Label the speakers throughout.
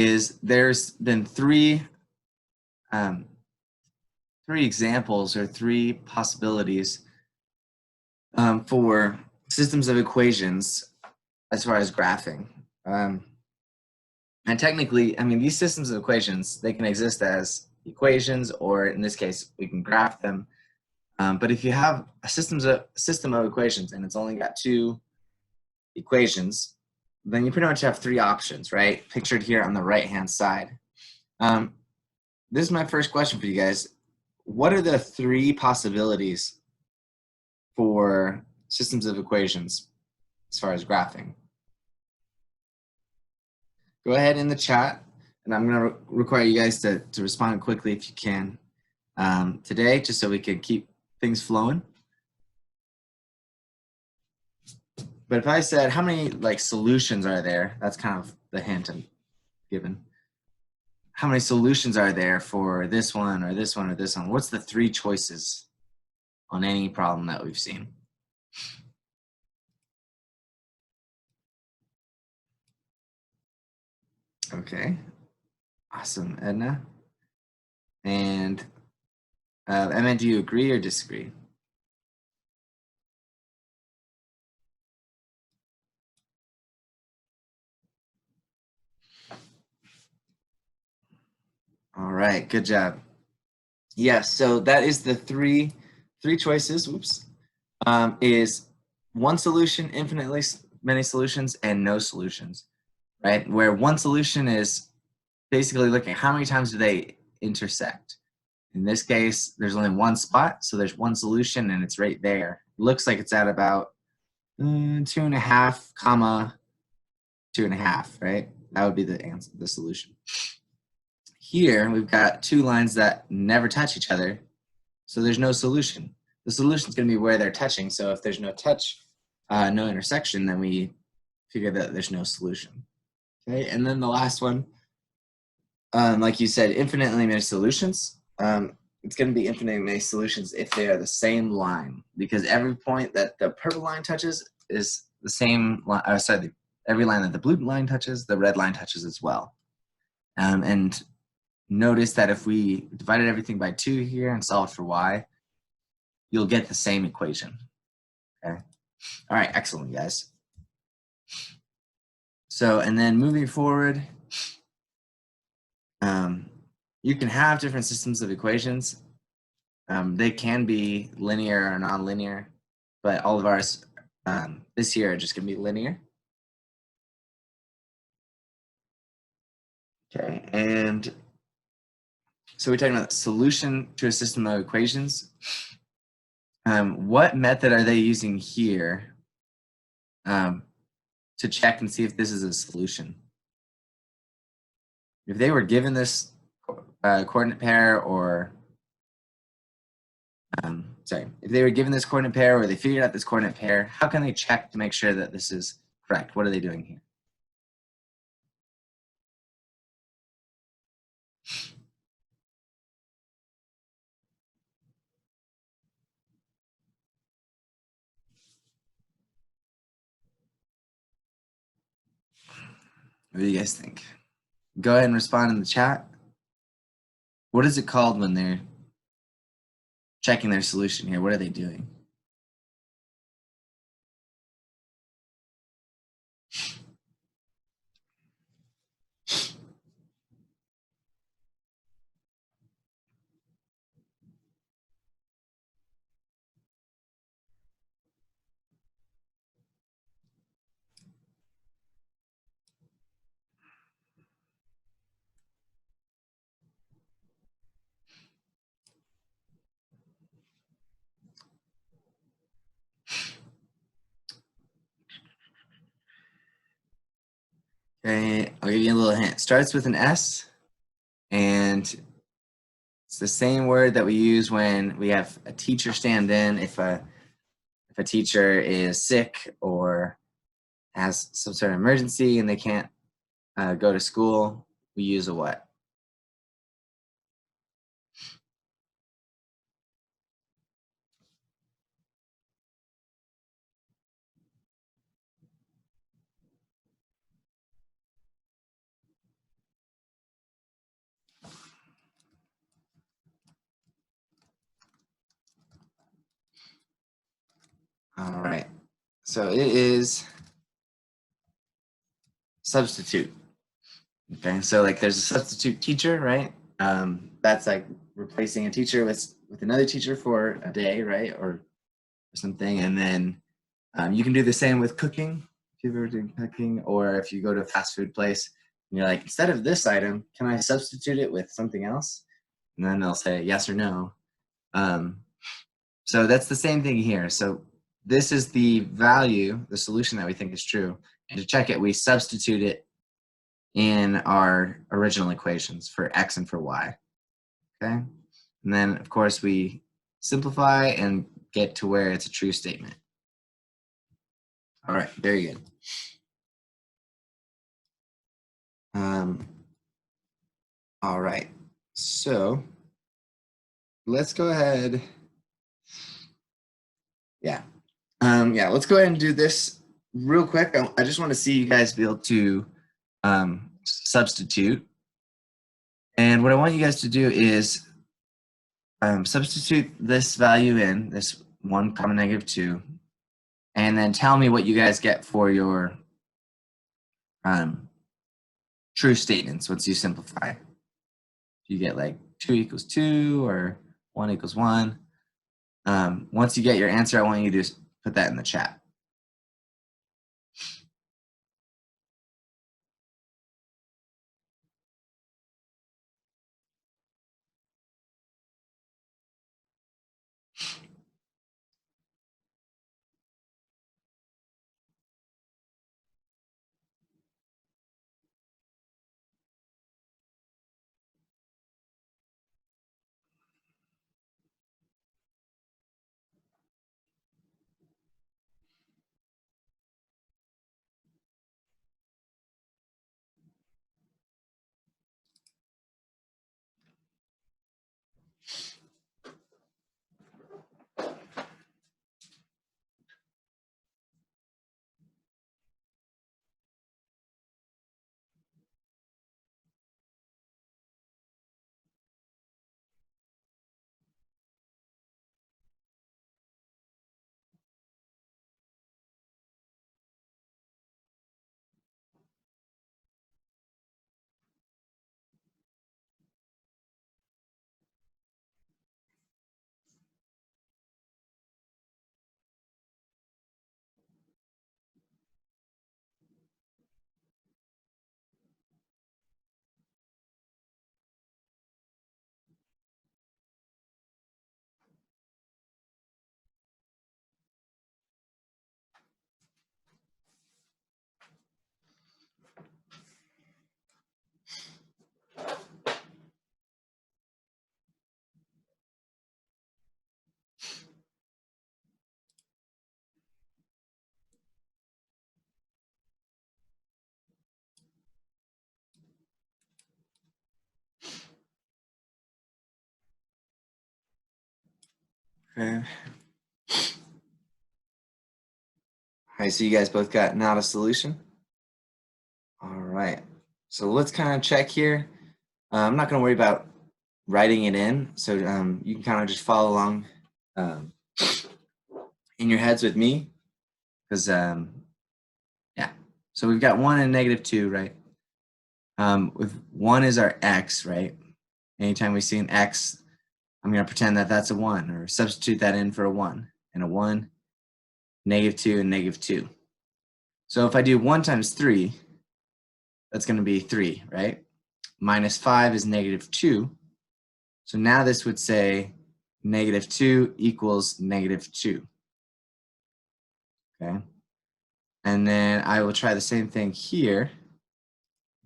Speaker 1: is there's been three examples or three possibilities for systems of equations as far as graphing. And technically, I mean, these systems of equations, they can exist as equations, or in this case, we can graph them. But if you have a system of equations and it's only got two equations, then you pretty much have three options, right? Pictured here on the right-hand side. This is my first question for you guys. What are the three possibilities for systems of equations as far as graphing? Go ahead in the chat, and I'm going to require you guys to respond quickly if you can today, just so we can keep things flowing. But if I said, how many solutions are there? That's kind of the hint I'm given. How many solutions are there for this one or this one or this one? What's the three choices on any problem that we've seen? Okay, awesome, Edna. And Emma, do you agree or disagree? All right, good job. Yes, so that is the three choices. Whoops, is one solution, infinitely many solutions, and no solutions, right? Where one solution is basically looking at how many times do they intersect. In this case, there's only one spot, so there's one solution, and it's right there. It looks like it's at about 2.5, comma 2.5, right? That would be the answer, the solution. Here, we've got two lines that never touch each other, so there's no solution. The solution is going to be where they're touching, so if there's no touch, no intersection, then we figure that there's no solution. Okay, and then the last one, like you said, infinitely many solutions. It's going to be infinitely many solutions if they are the same line, because every point that the purple line touches is the same line. Every line that the blue line touches, the red line touches as well. And notice that if we divided everything by 2 here and solved for y, you'll get the same equation. Okay. All right, excellent, guys. So, and then moving forward, you can have different systems of equations. They can be linear or nonlinear, but all of ours this year are just going to be linear. Okay, and so we're talking about solution to a system of equations. What method are they using here to check and see if this is a solution? If they were given this coordinate pair, or if they were given this coordinate pair, or they figured out this coordinate pair, how can they check to make sure that this is correct? What are they doing here? What do you guys think? Go ahead and respond in the chat. What is it called when they're checking their solution here? What are they doing? Okay, I'll give you a little hint. It starts with an S, and it's the same word that we use when we have a teacher stand in. If a teacher is sick or has some sort of emergency and they can't go to school, we use a what? All right. So it is substitute. Okay, so like there's a substitute teacher, right? That's like replacing a teacher with another teacher for a day, right? Or something. And then you can do the same with cooking, if you've ever done cooking, or if you go to a fast food place and you're like, instead of this item, can I substitute it with something else? And then they'll say yes or no. So that's the same thing here. So this is the value, the solution that we think is true. And to check it, we substitute it in our original equations for x and for y. Okay? And then, of course, we simplify and get to where it's a true statement. All right, very good. All right, so let's go ahead. Yeah, let's go ahead and do this real quick. I just want to see you guys be able to substitute. And what I want you guys to do is substitute this value in, this 1 comma negative 2, and then tell me what you guys get for your true statements once you simplify. You get like 2 equals 2 or 1 equals 1. Once you get your answer, I want you to put that in the chat. Okay. All right, so you guys both got not a solution? All right, so let's kind of check here. I'm not going to worry about writing it in, so you can kind of just follow along in your heads with me, because yeah. So we've got 1 and negative 2, right? With 1 is our x, right? Anytime we see an x, I'm going to pretend that that's a 1, or substitute that in for a 1, and a 1, negative 2, and negative 2. So if I do 1 times 3, that's going to be 3, right? Minus 5 is negative 2. So now this would say negative 2 equals negative 2. Okay? And then I will try the same thing here.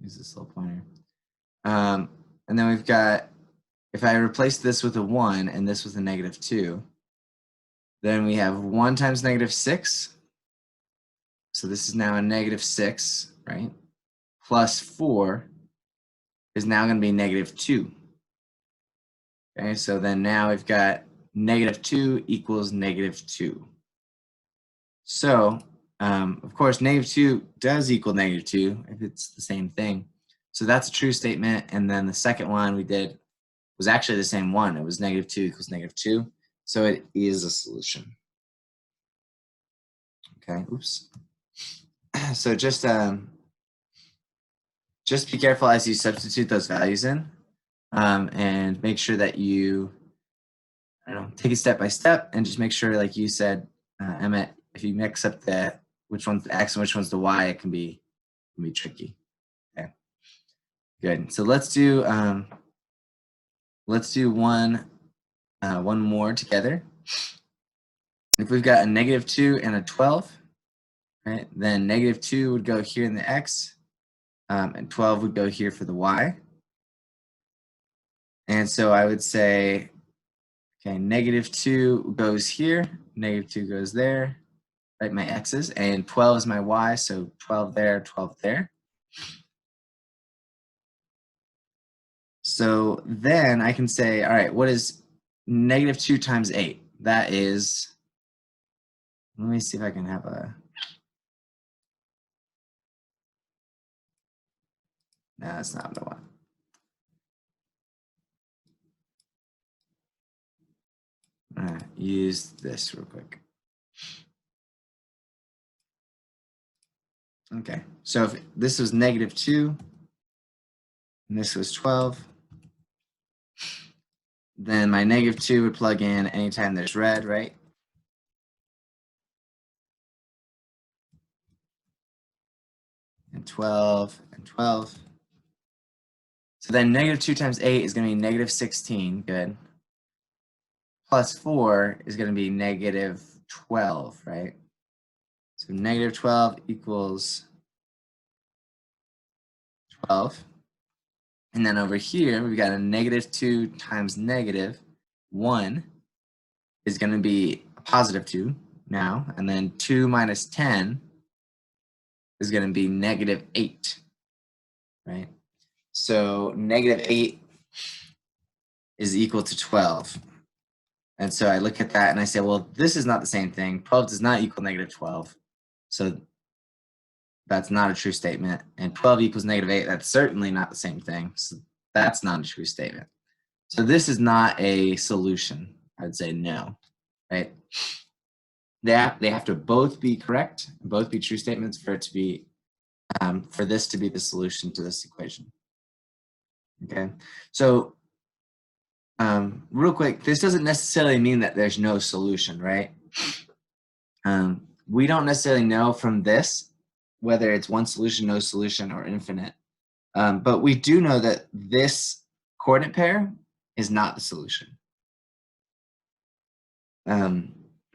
Speaker 1: Use this little pointer. And then we've got, if I replace this with a 1 and this with a negative 2, then we have 1 times negative 6. So this is now a negative 6, right? Plus 4 is now going to be negative 2. Okay, so then now we've got negative 2 equals negative 2. So, of course, negative 2 does equal negative 2 if it's the same thing. So that's a true statement. And then the second one we did was actually the same one. It was negative 2 equals negative 2. So it is a solution. Okay, oops. So just be careful as you substitute those values in, and make sure that you, I don't know, take it step by step, and just make sure, like you said, Emmett, if you mix up the which one's the x and which one's the y, it can be tricky. Okay, good. So let's do one more together. If we've got a -2 and a 12, right, then -2 would go here in the x, and 12 would go here for the y. And so I would say, okay, -2 goes here, -2 goes there, right, my x's, and 12 is my y, so 12 there, 12 there. So then I can say, all right, what is -2 times 8? That is, let me see if I can have a, no, that's not what I want. I'm gonna use this real quick. Okay, so if this was -2 and this was 12, then my -2 would plug in anytime there's red, right? And 12 and 12. So then -2 times 8 is going to be -16, good. Plus 4 is going to be -12, right? So -12 equals 12. And then over here, we've got a -2 times -1 is going to be a +2 now. And then 2 minus 10 is going to be -8, right? So -8 is equal to 12. And so I look at that and I say, well, this is not the same thing. 12 does not equal -12. So that's not a true statement. And 12 equals -8. That's certainly not the same thing. So that's not a true statement. So this is not a solution. I would say no, right? They have to both be correct, both be true statements for it to be, for this to be the solution to this equation. Okay, so real quick, this doesn't necessarily mean that there's no solution, right? We don't necessarily know from this whether it's one solution, no solution, or infinite. But we do know that this coordinate pair is not the solution.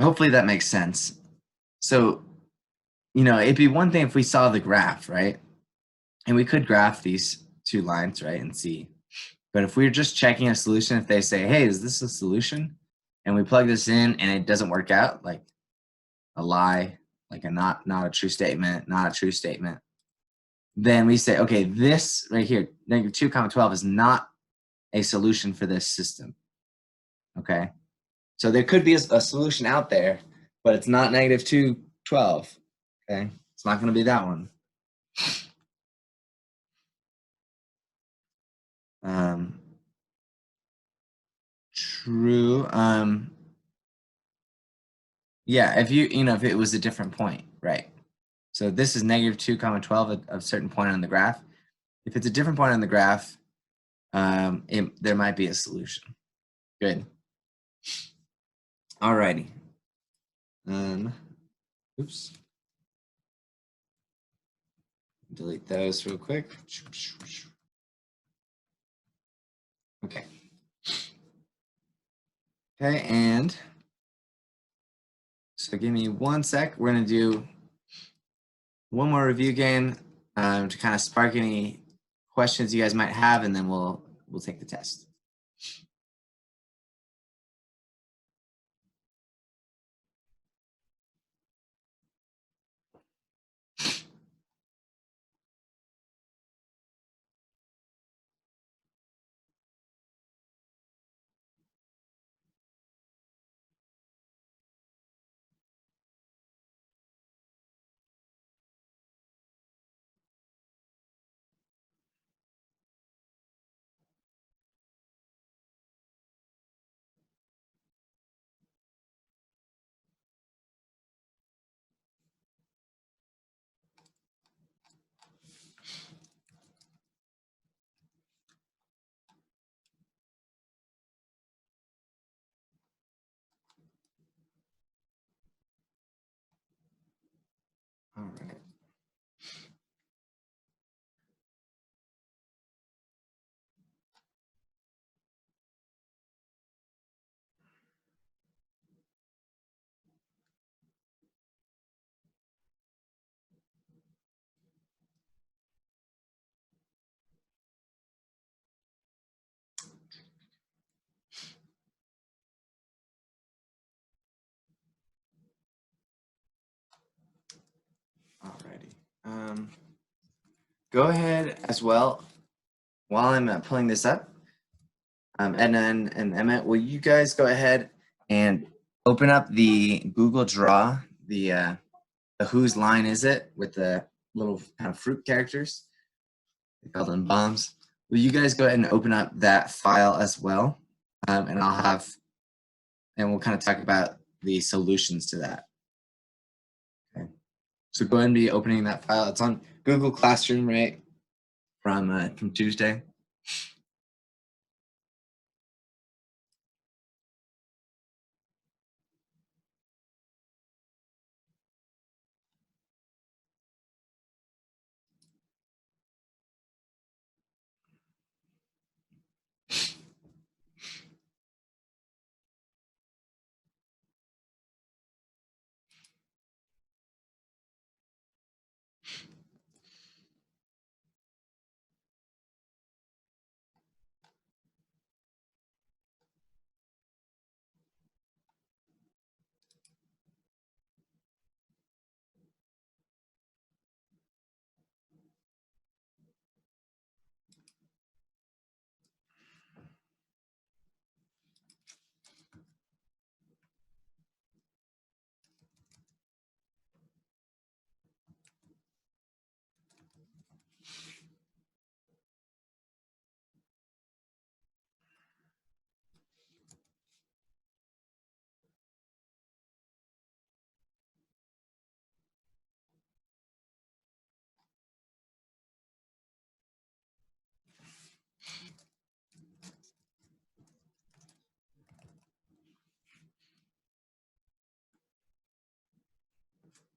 Speaker 1: Hopefully that makes sense. So, it'd be one thing if we saw the graph, right? And we could graph these two lines, right, and see. But if we're just checking a solution, if they say, hey, is this a solution? And we plug this in and it doesn't work out, like a lie, like a not a true statement, not a true statement, then we say, okay, this right here, -2, 12 is not a solution for this system. Okay, so there could be a solution out there, but it's not -2, 12. Okay, it's not going to be that one. True. Yeah, if if it was a different point, right? So this is -2, 12 at a certain point on the graph. If it's a different point on the graph, there might be a solution. Good. Alrighty. Oops. Delete those real quick. Okay. Okay, and so give me 1 sec. We're gonna do one more review game to kind of spark any questions you guys might have, and then we'll take the test. Go ahead as well, while I'm pulling this up, Edna and Emmett, will you guys go ahead and open up the Google Draw, the whose line is it with the little kind of fruit characters? They call them bombs. Will you guys go ahead and open up that file as well? And we'll kind of talk about the solutions to that. Okay. So go ahead and be opening that file. It's on Google Classroom, right? From Tuesday.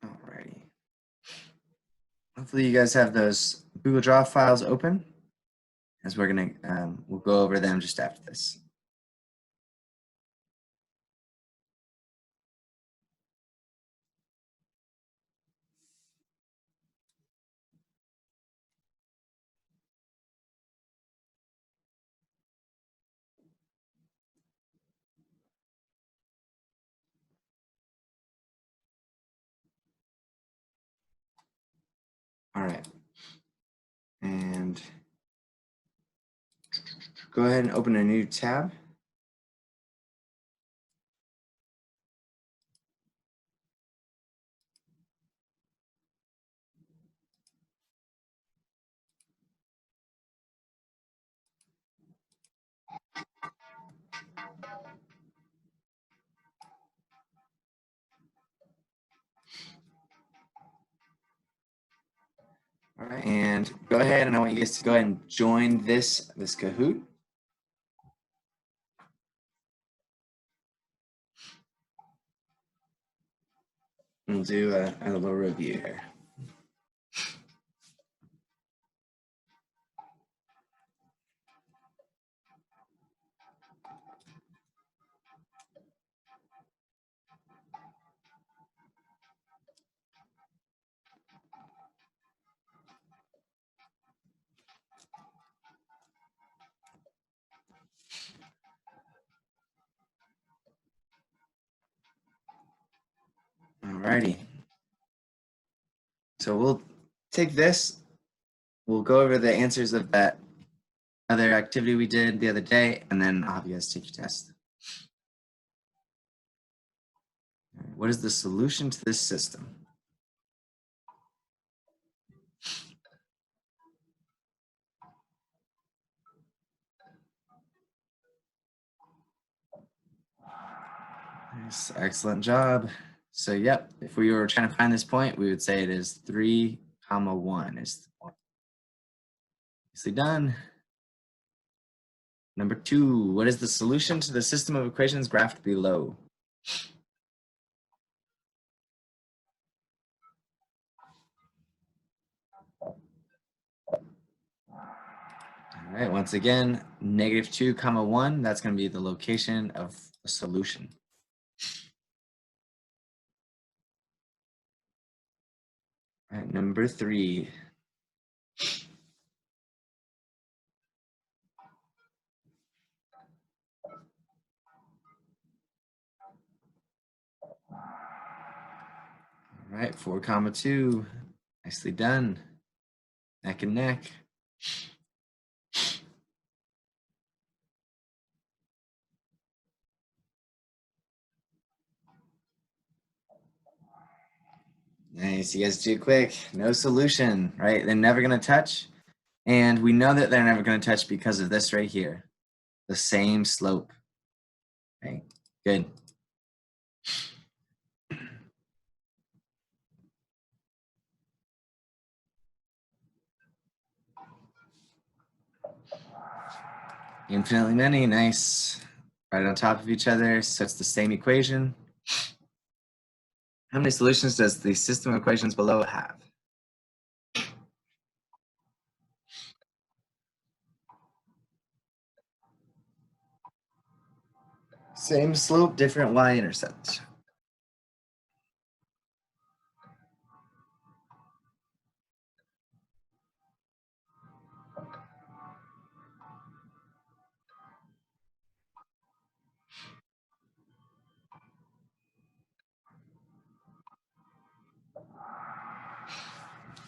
Speaker 1: Alrighty. Hopefully you guys have those Google Drive files open, as we'll go over them just after this. All right. And go ahead and open a new tab. All right, and go ahead, and I want you guys to go ahead and join this Kahoot. We'll do a little review here. All righty. So we'll take this. We'll go over the answers of that other activity we did the other day, and then I'll have you guys take your test. What is the solution to this system? Nice, excellent job. So yep, if we were trying to find this point, we would say it is 3, 1 is the point. Nicely done. Number 2, what is the solution to the system of equations graphed below? All right, once again, -2, 1, that's going to be the location of the solution. All right, number 3. All right, 4, 2. Nicely done. Neck and neck. Nice, you guys do quick. No solution, right? They're never gonna touch. And we know that they're never gonna touch because of this right here. The same slope. Okay, good. Infinitely many, nice. Right on top of each other, so it's the same equation. How many solutions does the system of equations below have? Same slope, different y-intercept.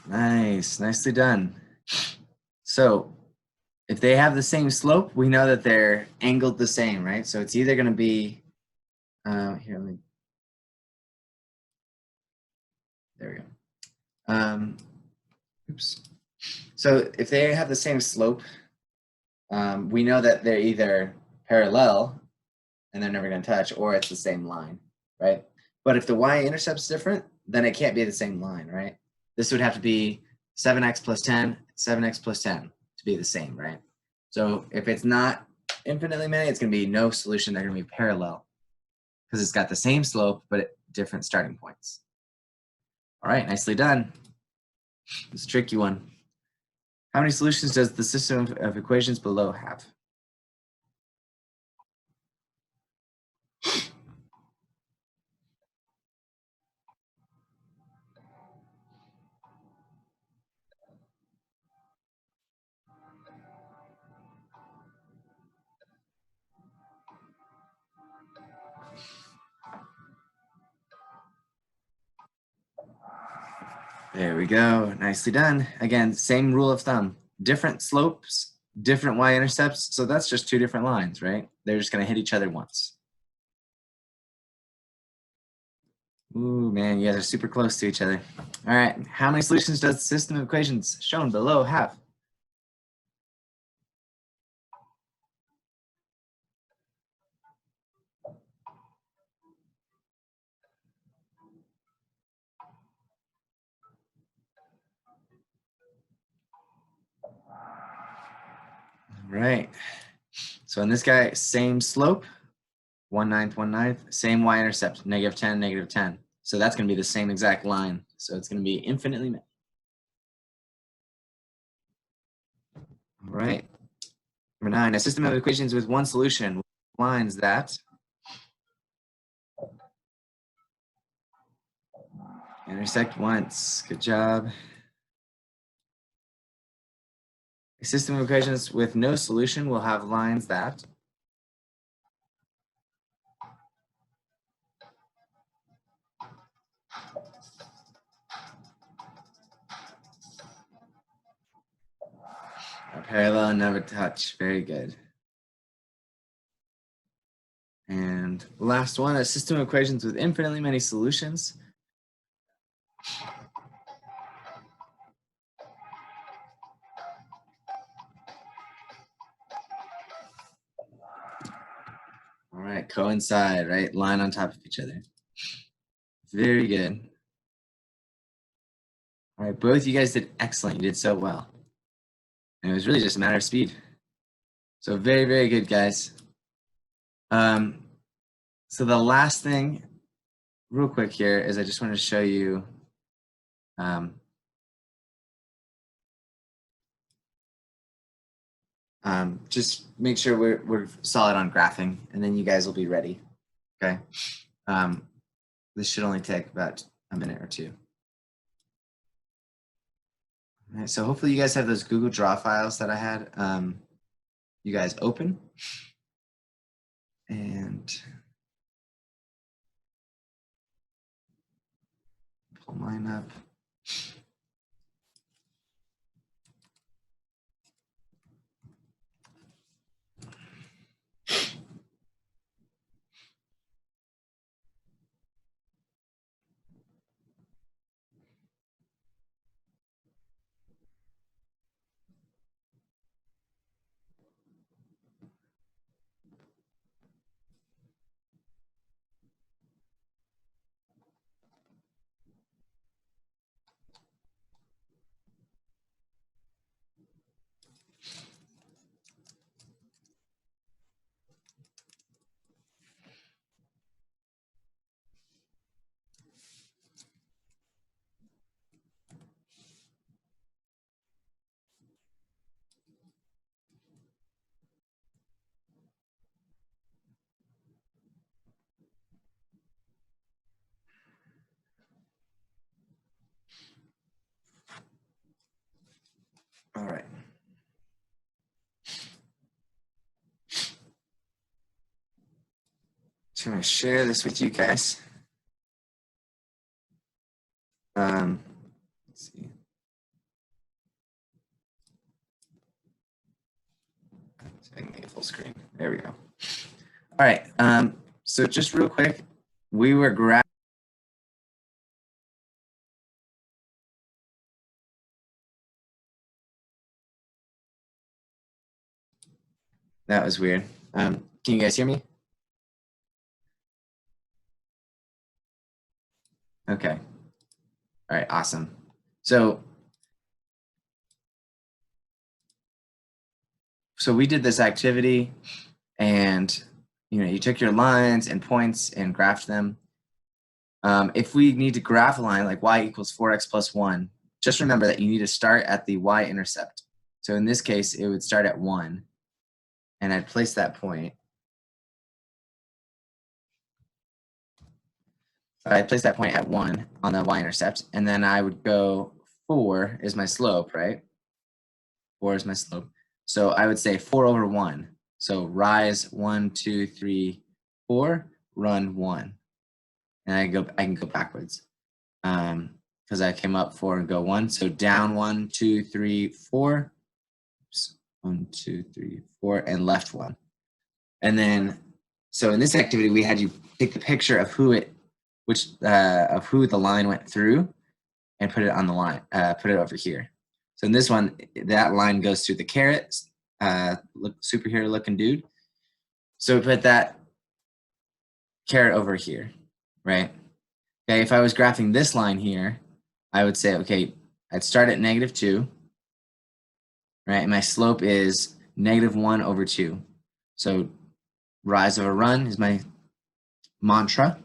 Speaker 1: Nice, nicely done. So if they have the same slope, we know that they're angled the same, right? So it's either going to be, here, there we go. Oops. So if they have the same slope, we know that they're either parallel and they're never going to touch, or it's the same line, right? But if the y-intercept's different, then it can't be the same line, right? This would have to be 7x plus 10, 7x plus 10 to be the same, right? So if it's not infinitely many, it's going to be no solution. They're going to be parallel because it's got the same slope, but at different starting points. All right, nicely done. It's a tricky one. How many solutions does the system of equations below have? There we go. Nicely done. Again, same rule of thumb. Different slopes, different y-intercepts. So that's just two different lines, right? They're just going to hit each other once. Ooh, man, you guys are super close to each other. All right. How many solutions does the system of equations shown below have? All right. So in this guy, same slope, 1/9, 1/9, same y-intercept, -10, -10. So that's going to be the same exact line. So it's going to be infinitely many. All right. Number 9, a system of equations with one solution lines that intersect once. Good job. A system of equations with no solution will have lines that are parallel and never touch. Very good. And last one, a system of equations with infinitely many solutions. All right, coincide, right? Line on top of each other. Very good. All right, both you guys did excellent. You did so well. And it was really just a matter of speed. So very, very good, guys. So the last thing, real quick here, is I just wanted to show you just make sure we're solid on graphing, and then you guys will be ready. Okay. This should only take about a minute or two. All right, so hopefully you guys have those Google Draw files that I had. You guys open and pull mine up. So I'm going to share this with you guys. Let's see. So I can make it full screen. There we go. All right. So just real quick, we were that was weird. Can you guys hear me? Okay. All right, awesome. So we did this activity, and you took your lines and points and graphed them. If we need to graph a line like y equals 4x plus 1, just remember that you need to start at the y-intercept. So in this case, it would start at 1, and I'd place that point. I'd place that point at 1 on the y-intercept, and then I would go 4 is my slope, right? 4 is my slope. So I would say 4 over 1. So rise 1, 2, 3, 4, run 1. And I can go backwards. Because I came up 4 and go 1. So down 1, 2, 3, 4. Oops. 1, 2, 3, 4, and left 1. And then, so in this activity, we had you take the picture of who the line went through, and put it on the line. Put it over here. So in this one, that line goes through the carrot, superhero looking dude. So we put that carrot over here, right? Okay, if I was graphing this line here, I would say, okay, I'd start at -2, right? And my slope is -1 over 2. So rise over run is my mantra.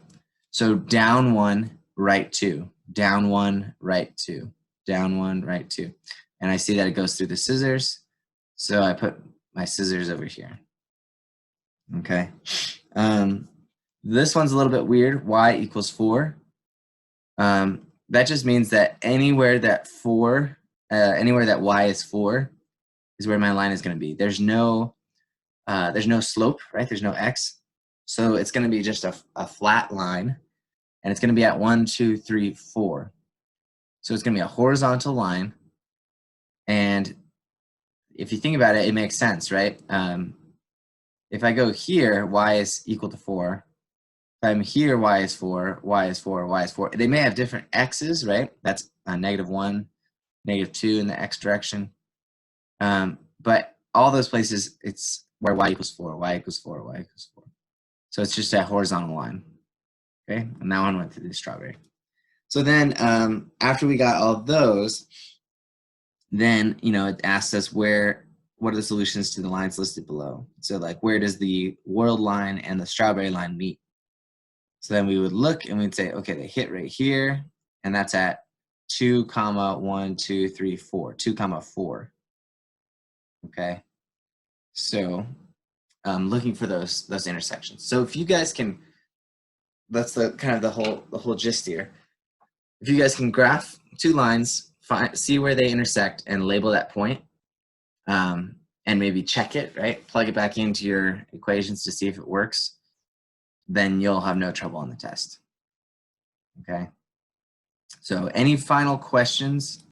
Speaker 1: So down 1, right 2, down 1, right 2, down 1, right 2. And I see that it goes through the scissors. So I put my scissors over here. Okay. This one's a little bit weird. Y equals 4. That just means that anywhere that y is 4 is where my line is going to be. There's no slope, right? There's no x. So it's going to be just a flat line, and it's going to be at 1, 2, 3, 4. So it's going to be a horizontal line. And if you think about it, it makes sense, right? If I go here, y is equal to 4. If I'm here, y is 4, y is 4, y is 4. They may have different x's, right? That's -1, -2 in the x direction. But all those places, it's where y equals 4, y equals 4, y equals 4. So it's just a horizontal line. Okay, and that one went through the strawberry. So then after we got all of those, then it asked us what are the solutions to the lines listed below. So like, where does the world line and the strawberry line meet? So then we would look and we'd say, okay, they hit right here, and that's at 2, 1, 2, 3, 4, 2, 4. Okay, so looking for those intersections. So if you guys can, that's the kind of the whole gist here. If you guys can graph 2 lines, see where they intersect, and label that point, and maybe check it, right? Plug it back into your equations to see if it works, then you'll have no trouble on the test. Okay. So any final questions?